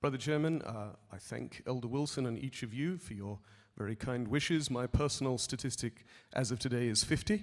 Brother Chairman, I thank Elder Wilson and each of you for your very kind wishes. My personal statistic as of today is 50.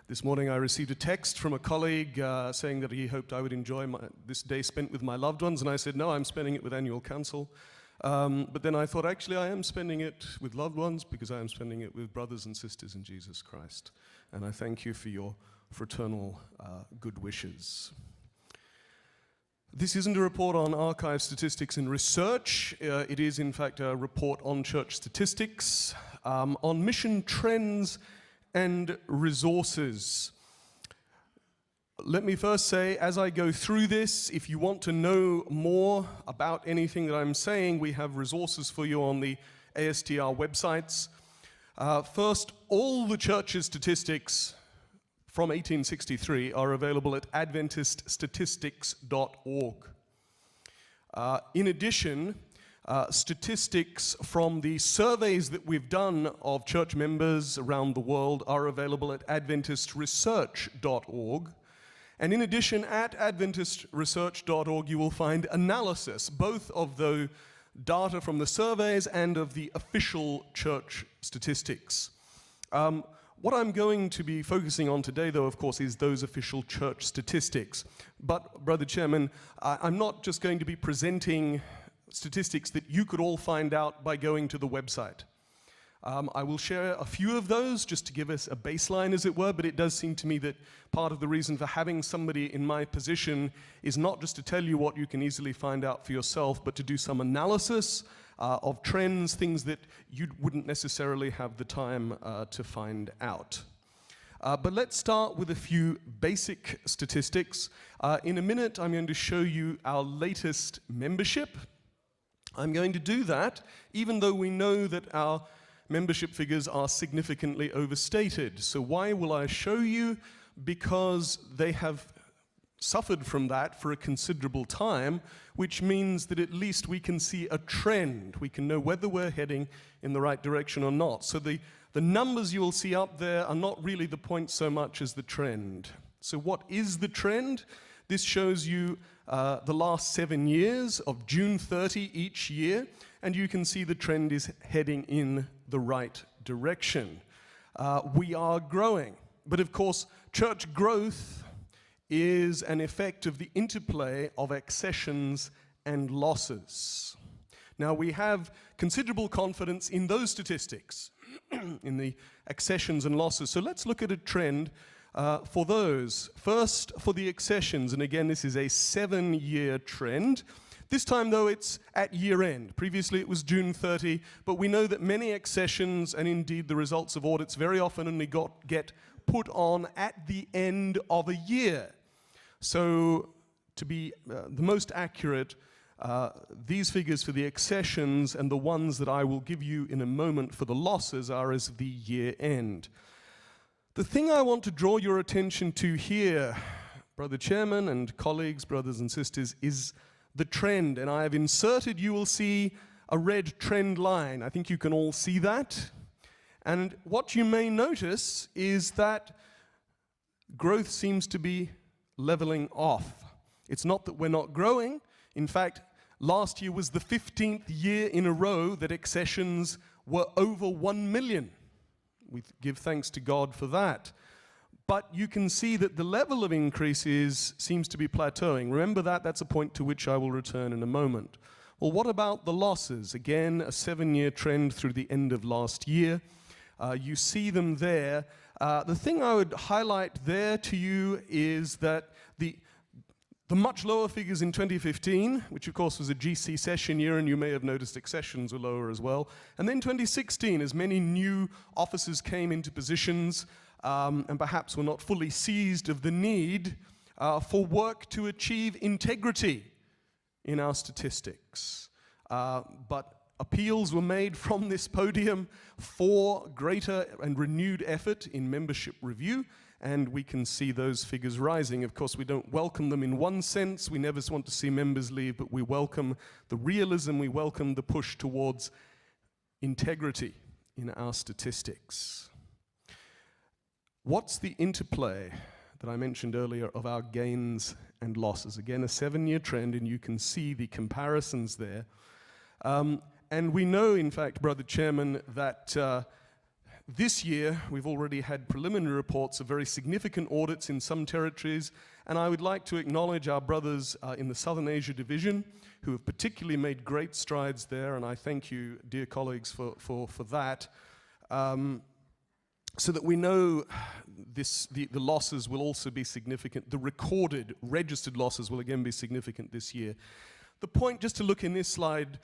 This morning I received a text from a colleague saying that he hoped I would enjoy this day spent with my loved ones, and I said, no, I'm spending it with annual council. But then I thought, actually, I am spending it with loved ones because I am spending it with brothers and sisters in Jesus Christ. And I thank you for your fraternal good wishes. This isn't a report on archive statistics and research. It is, in fact, a report on church statistics, on mission trends and resources. Let me first say, as I go through this, if you want to know more about anything that I'm saying, we have resources for you on the ASTR websites. First, all the church's statistics from 1863 are available at adventiststatistics.org. In addition, statistics from the surveys that we've done of church members around the world are available at adventistresearch.org. And in addition, at adventistresearch.org, you will find analysis, both of the data from the surveys and of the official church statistics. What I'm going to be focusing on today, though, of course, is those official church statistics. But, Brother Chairman, I'm not just going to be presenting statistics that you could all find out by going to the website. I will share a few of those just to give us a baseline, as it were, but it does seem to me that part of the reason for having somebody in my position is not just to tell you what you can easily find out for yourself, but to do some analysis of trends, things that you wouldn't necessarily have the time to find out. But let's start with a few basic statistics. In a minute, I'm going to show you our latest membership. I'm going to do that even though we know that our membership figures are significantly overstated. So why will I show you? Because they have suffered from that for a considerable time, which means that at least we can see a trend. We can know whether we're heading in the right direction or not. So the numbers you will see up there are not really the point so much as the trend. So what is the trend? This shows you the last 7 years of June 30 each year, and you can see the trend is heading in the right direction. We are growing, but of course, church growth is an effect of the interplay of accessions and losses. Now, we have considerable confidence in those statistics, in the accessions and losses. So let's look at a trend for those. First, for the accessions, and again, this is a 7-year trend. This time, though, it's at year end. Previously, it was June 30, but we know that many accessions, and indeed the results of audits, very often only get put on at the end of a year. So, to be the most accurate, these figures for the accessions and the ones that I will give you in a moment for the losses are as the year end. The thing I want to draw your attention to here, Brother Chairman and colleagues, brothers and sisters, is the trend. And I have inserted, you will see a red trend line. I think you can all see that. And what you may notice is that growth seems to be leveling off. It's not that we're not growing. In fact, last year was the 15th year in a row that accessions were over 1 million. We give thanks to God for that. But you can see that the level of increases seems to be plateauing. Remember that, that's a point to which I will return in a moment. Well, what about the losses? Again, a 7-year trend through the end of last year. You see them there. The thing I would highlight there to you is that the much lower figures in 2015, which of course was a GC session year, and you may have noticed accessions were lower as well. And then 2016, as many new officers came into positions and perhaps were not fully seized of the need for work to achieve integrity in our statistics. But appeals were made from this podium for greater and renewed effort in membership review, and we can see those figures rising. Of course, we don't welcome them in one sense. We never want to see members leave, but we welcome the realism, we welcome the push towards integrity in our statistics. What's the interplay that I mentioned earlier of our gains and losses. Again, a 7-year trend, and you can see the comparisons there. And we know, in fact, Brother Chairman, that this year we've already had preliminary reports of very significant audits in some territories, and I would like to acknowledge our brothers in the Southern Asia Division who have particularly made great strides there, and I thank you, dear colleagues, for that. So that we know the losses will also be significant. The recorded, registered losses will again be significant this year. The point, just to look in this slide,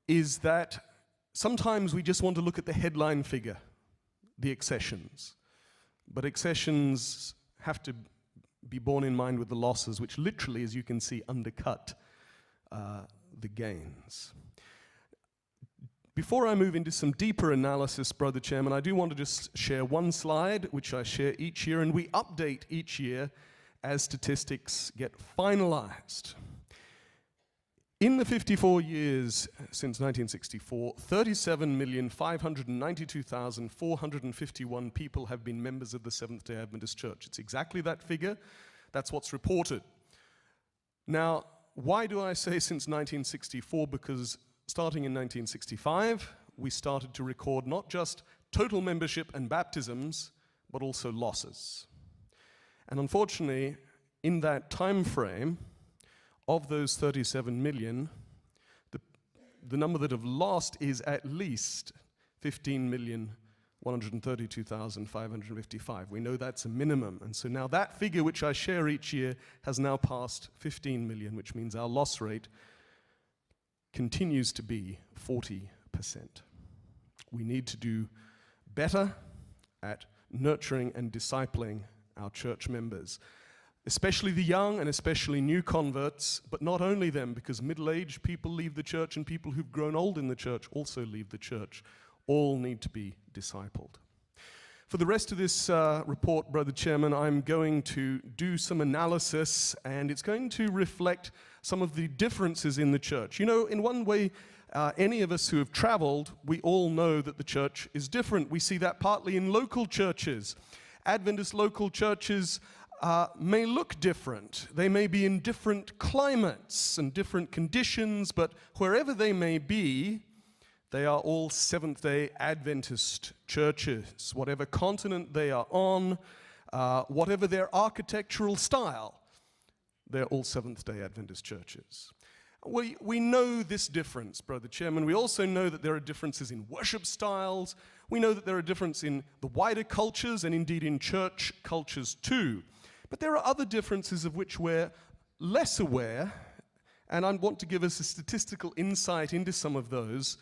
is that sometimes we just want to look at the headline figure, the accessions. But accessions have to be borne in mind with the losses, which literally, as you can see, undercut the gains. Before I move into some deeper analysis, Brother Chairman, I do want to just share one slide, which I share each year, and we update each year as statistics get finalized. In the 54 years since 1964, 37,592,451 people have been members of the Seventh-day Adventist Church. It's exactly that figure. That's what's reported. Now, why do I say since 1964? Because starting in 1965, we started to record not just total membership and baptisms, but also losses. And unfortunately, in that time frame, of those 37 million, the number that have lost is at least 15,132,555. We know that's a minimum. And so now that figure, which I share each year, has now passed 15 million, which means our loss rate continues to be 40%. We need to do better at nurturing and discipling our church members, especially the young and especially new converts, but not only them, because middle-aged people leave the church and people who've grown old in the church also leave the church. All need to be discipled. For the rest of this report, Brother Chairman, I'm going to do some analysis, and it's going to reflect some of the differences in the church. You know, in one way, any of us who have traveled, we all know that the church is different. We see that partly in local churches. Adventist local churches may look different. They may be in different climates and different conditions, but wherever they may be, they are all Seventh-day Adventist churches. Whatever continent they are on, whatever their architectural style, they're all Seventh-day Adventist churches. We know this difference, Brother Chairman. We also know that there are differences in worship styles. We know that there are differences in the wider cultures and indeed in church cultures too. But there are other differences of which we're less aware, and I want to give us a statistical insight into some of those,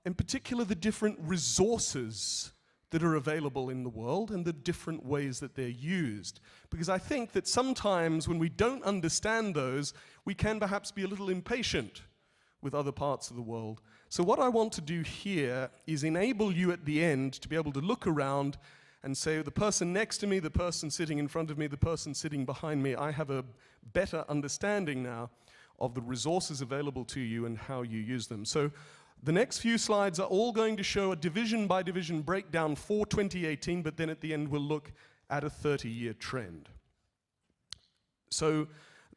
in particular the different resources that are available in the world and the different ways that they're used. Because I think that sometimes when we don't understand those, we can perhaps be a little impatient with other parts of the world. So what I want to do here is enable you at the end to be able to look around and say, the person next to me, the person sitting in front of me, the person sitting behind me, I have a better understanding now of the resources available to you and how you use them. So the next few slides are all going to show a division-by-division breakdown for 2018, but then at the end we'll look at a 30-year trend. So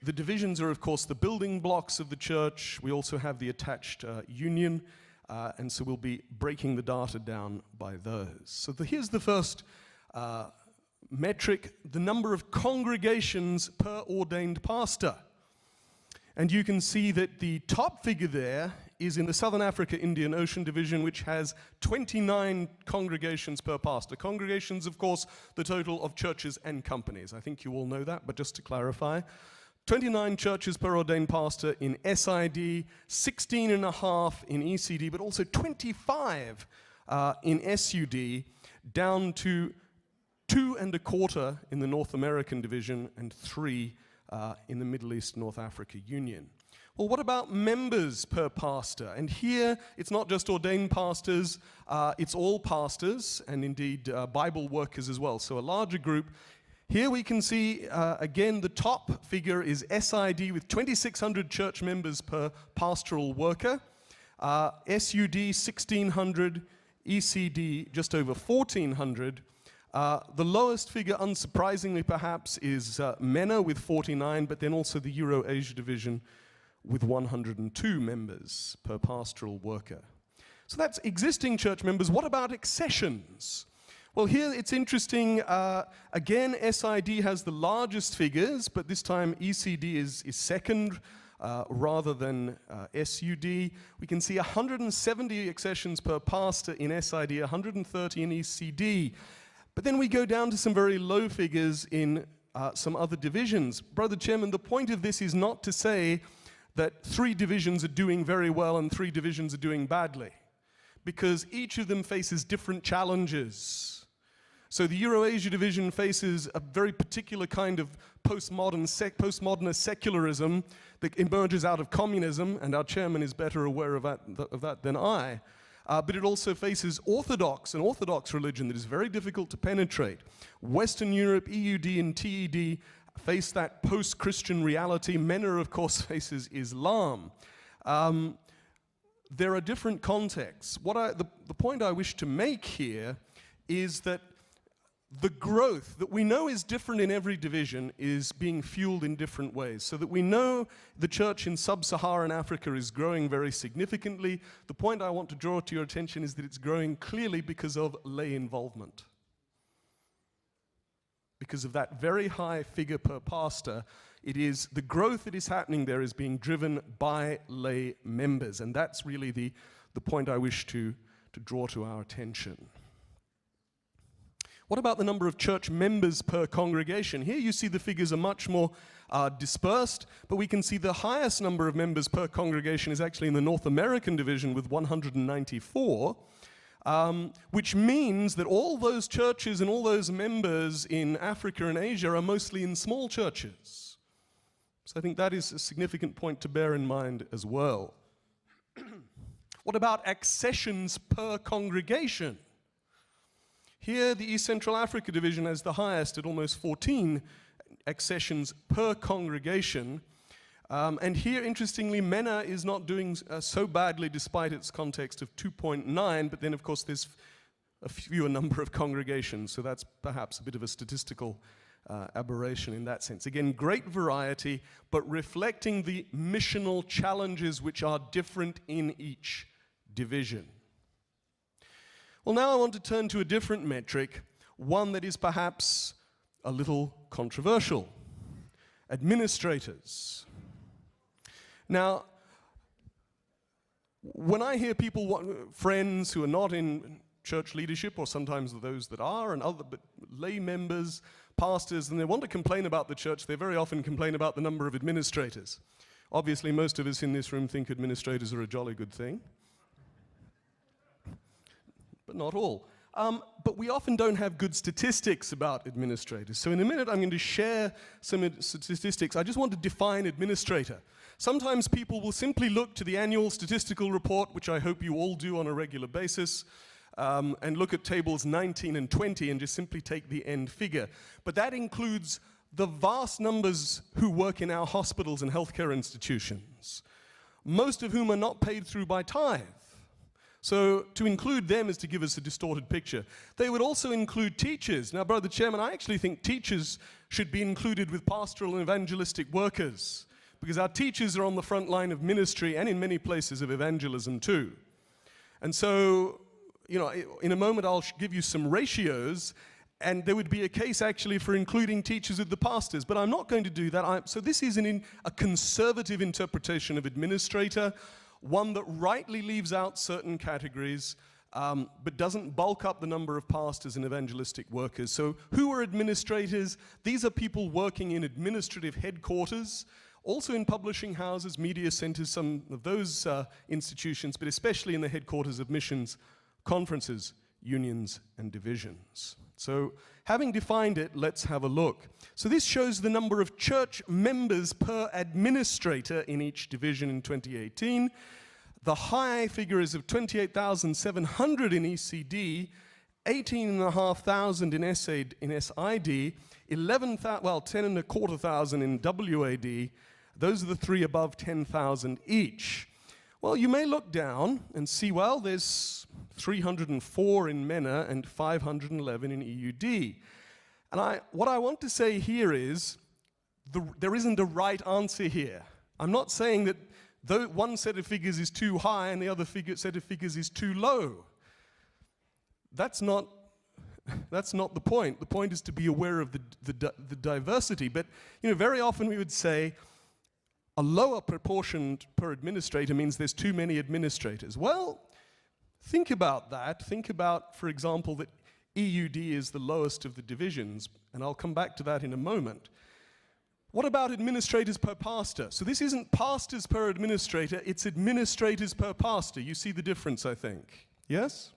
the divisions are, of course, the building blocks of the church. We also have the attached union, and so we'll be breaking the data down by those. So here's the first metric, the number of congregations per ordained pastor. And you can see that the top figure there is in the Southern Africa Indian Ocean Division, which has 29 congregations per pastor. Congregations, of course, the total of churches and companies. I think you all know that, but just to clarify. 29 churches per ordained pastor in SID, 16 and a half in ECD, but also 25 in SUD, down to 2 and a quarter in the North American Division and 3 in the Middle East North Africa Union. Well, what about members per pastor? And here, it's not just ordained pastors, it's all pastors, and indeed Bible workers as well, so a larger group. Here we can see, again, the top figure is SID with 2,600 church members per pastoral worker, SUD 1,600, ECD just over 1,400, The lowest figure, unsurprisingly perhaps, is MENA with 49, but then also the Euro-Asia division with 102 members per pastoral worker. So that's existing church members. What about accessions? Well, here it's interesting. Again, SID has the largest figures, but this time ECD is second rather than SUD. We can see 170 accessions per pastor in SID, 130 in ECD. But then we go down to some very low figures in some other divisions. Brother Chairman, the point of this is not to say that 3 divisions are doing very well and 3 divisions are doing badly, because each of them faces different challenges. So the Euro-Asia division faces a very particular kind of postmodernist secularism that emerges out of communism, and our chairman is better aware of that than I. But it also faces an orthodox religion that is very difficult to penetrate. Western Europe, EUD and TED face that post-Christian reality. MENA, of course, faces Islam. There are different contexts. The point I wish to make here is that the growth that we know is different in every division is being fueled in different ways. So that we know the church in sub-Saharan Africa is growing very significantly. The point I want to draw to your attention is that it's growing clearly because of lay involvement. Because of that very high figure per pastor, the growth that is happening there is being driven by lay members. And that's really the point I wish to draw to our attention. What about the number of church members per congregation? Here you see the figures are much more dispersed, but we can see the highest number of members per congregation is actually in the North American division with 194, which means that all those churches and all those members in Africa and Asia are mostly in small churches. So I think that is a significant point to bear in mind as well. What about accessions per congregation? Here, the East Central Africa division has the highest at almost 14 accessions per congregation. And here, interestingly, MENA is not doing so badly despite its context of 2.9, but then, of course, there's a fewer number of congregations, so that's perhaps a bit of a statistical aberration in that sense. Again, great variety, but reflecting the missional challenges which are different in each division. Well, now I want to turn to a different metric, one that is perhaps a little controversial: administrators. Now, when I hear friends who are not in church leadership, or sometimes those that are, and other but lay members, pastors, and they want to complain about the church, they very often complain about the number of administrators. Obviously, most of us in this room think administrators are a jolly good thing. But not all. But we often don't have good statistics about administrators. So in a minute, I'm going to share some statistics. I just want to define administrator. Sometimes people will simply look to the annual statistical report, which I hope you all do on a regular basis, and look at tables 19 and 20 and just simply take the end figure. But that includes the vast numbers who work in our hospitals and healthcare institutions, most of whom are not paid through by tithe. So to include them is to give us a distorted picture. They would also include teachers. Now, Brother Chairman, I actually think teachers should be included with pastoral and evangelistic workers, because our teachers are on the front line of ministry and in many places of evangelism too. And so, you know, in a moment I'll give you some ratios, and there would be a case actually for including teachers with the pastors, but I'm not going to do that. So this is a conservative interpretation of administrator, one that rightly leaves out certain categories, but doesn't bulk up the number of pastors and evangelistic workers. So who are administrators? These are people working in administrative headquarters, also in publishing houses, media centers, some of those institutions, but especially in the headquarters of missions, conferences, unions, and divisions. So having defined it, let's have a look. So this shows the number of church members per administrator in each division in 2018. The high figure is of 28,700 in ECD, 18,500 in SID, 10,250 in WAD. Those are the three above 10,000 each. Well, you may look down and see, well, there's 304 in MENA, and 511 in EUD. And what I want to say here is there isn't a right answer here. I'm not saying that one set of figures is too high and the other set of figures is too low. That's not the point. The point is to be aware of the diversity. But very often we would say a lower proportion per administrator means there's too many administrators. Well, think about that. Think about, for example, that EUD is the lowest of the divisions, and I'll come back to that in a moment. What about administrators per pastor? So this isn't pastors per administrator, it's administrators per pastor. You see the difference, I think. Yes?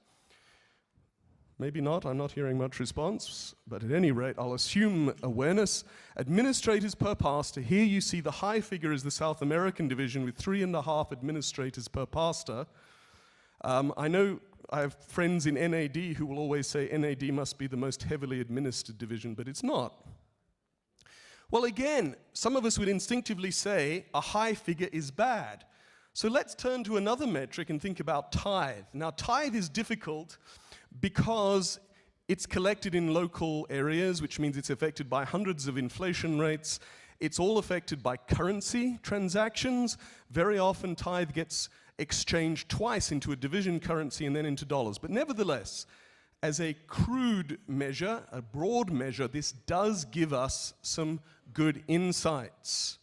Maybe not, I'm not hearing much response, but at any rate, I'll assume awareness. Administrators per pastor, here you see the high figure is the South American division with 3.5 administrators per pastor. I know I have friends in NAD who will always say NAD must be the most heavily administered division, but it's not. Well, again, some of us would instinctively say a high figure is bad. So let's turn to another metric and think about tithe. Now, tithe is difficult because it's collected in local areas, which means it's affected by hundreds of inflation rates. It's all affected by currency transactions. Very often, tithe gets exchanged twice into a division currency and then into dollars. But nevertheless, as a crude measure, a broad measure, this does give us some good insights.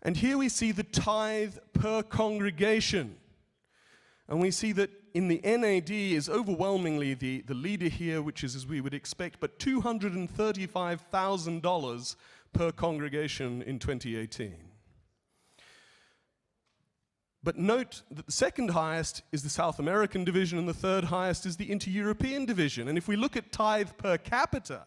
And here we see the tithe per congregation. And we see that in the NAD is overwhelmingly the leader here, which is as we would expect, but $235,000 per congregation in 2018. But note that the second highest is the South American division and the third highest is the Inter-European division. And if we look at tithe per capita,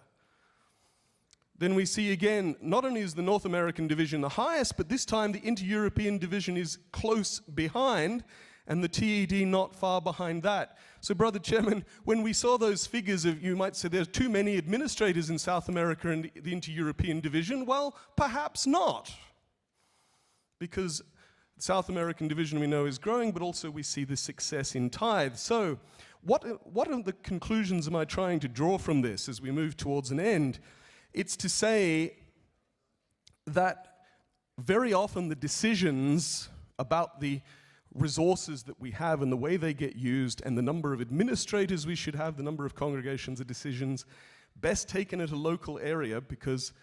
then we see again, not only is the North American division the highest, but this time the Inter-European division is close behind, and the TED not far behind that. So, Brother Chairman, when we saw those figures of, you might say there's too many administrators in South America and the Inter-European division, well, perhaps not. Because the South American division we know is growing, but also we see the success in tithe. So, what are the conclusions am I trying to draw from this as we move towards an end? It's to say that very often the decisions about the resources that we have and the way they get used and the number of administrators we should have, the number of congregations, are decisions best taken at a local area because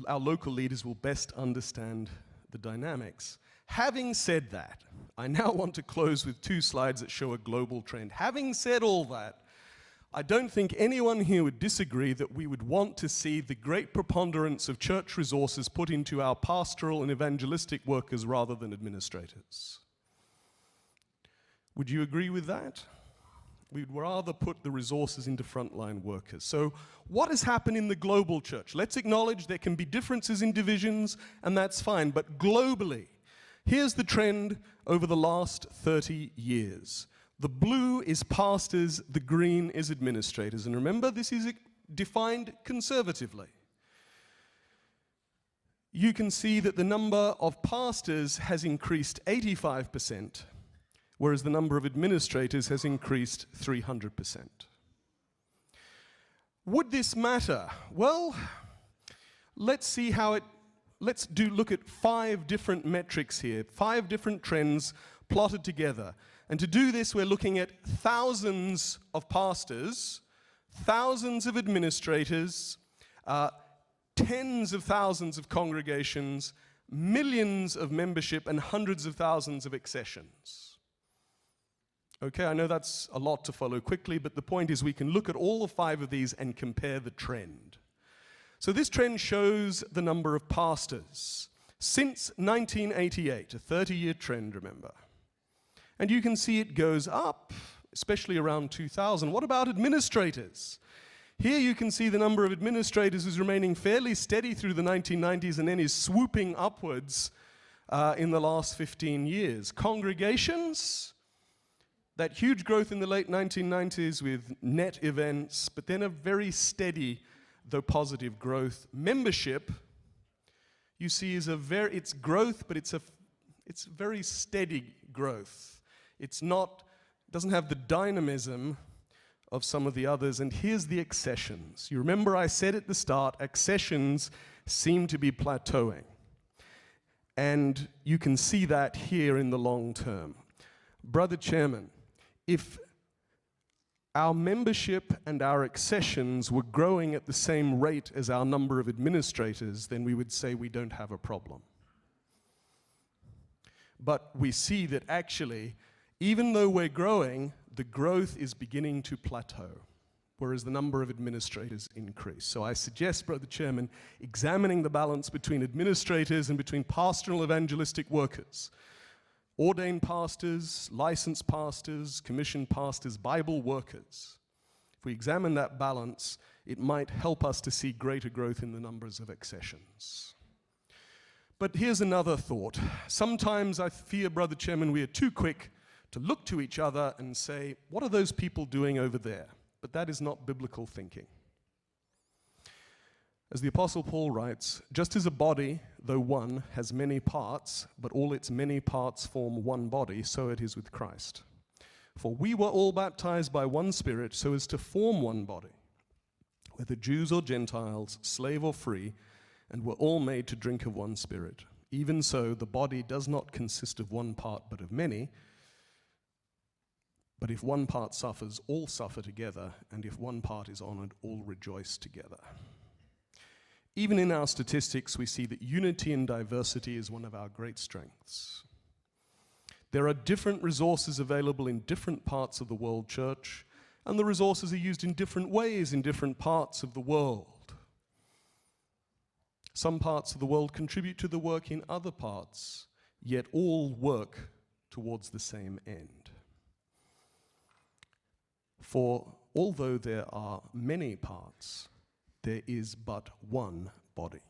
our local leaders will best understand the dynamics. Having said that, I now want to close with 2 slides that show a global trend. Having said all that, I don't think anyone here would disagree that we would want to see the great preponderance of church resources put into our pastoral and evangelistic workers rather than administrators. Would you agree with that? We'd rather put the resources into frontline workers. So what has happened in the global church? Let's acknowledge there can be differences in divisions, and that's fine, but globally, here's the trend over the last 30 years. The blue is pastors, the green is administrators. And remember, this is defined conservatively. You can see that the number of pastors has increased 85%, whereas the number of administrators has increased 300%. Would this matter? Well, let's look at 5 different metrics here, 5 different trends plotted together. And to do this, we're looking at thousands of pastors, thousands of administrators, tens of thousands of congregations, millions of membership, and hundreds of thousands of accessions. Okay, I know that's a lot to follow quickly, but the point is we can look at all 5 of these and compare the trend. So this trend shows the number of pastors since 1988, a 30-year trend, remember. And you can see it goes up, especially around 2000. What about administrators? Here you can see the number of administrators is remaining fairly steady through the 1990s and then is swooping upwards in the last 15 years. Congregations, that huge growth in the late 1990s with net events, but then a very steady, though positive growth. Membership, you see, is it's growth, but it's very steady growth. It's not doesn't have the dynamism of some of the others. And here's the accessions. You remember I said at the start, accessions seem to be plateauing. And you can see that here in the long term. Brother Chairman, if our membership and our accessions were growing at the same rate as our number of administrators, then we would say we don't have a problem. But we see that actually, even though we're growing, the growth is beginning to plateau, whereas the number of administrators increase. So I suggest, Brother Chairman, examining the balance between administrators and between pastoral evangelistic workers, ordained pastors, licensed pastors, commissioned pastors, Bible workers. If we examine that balance, it might help us to see greater growth in the numbers of accessions. But here's another thought. Sometimes I fear, Brother Chairman, we are too quick to look to each other and say, what are those people doing over there? But that is not biblical thinking. As the Apostle Paul writes, just as a body, though one, has many parts, but all its many parts form one body, so it is with Christ. For we were all baptized by one Spirit, so as to form one body, whether Jews or Gentiles, slave or free, and were all made to drink of one Spirit. Even so, the body does not consist of one part, but of many. But if one part suffers, all suffer together, and if one part is honored, all rejoice together. Even in our statistics, we see that unity and diversity is one of our great strengths. There are different resources available in different parts of the world church, and the resources are used in different ways in different parts of the world. Some parts of the world contribute to the work in other parts, yet all work towards the same end. For although there are many parts, there is but one body.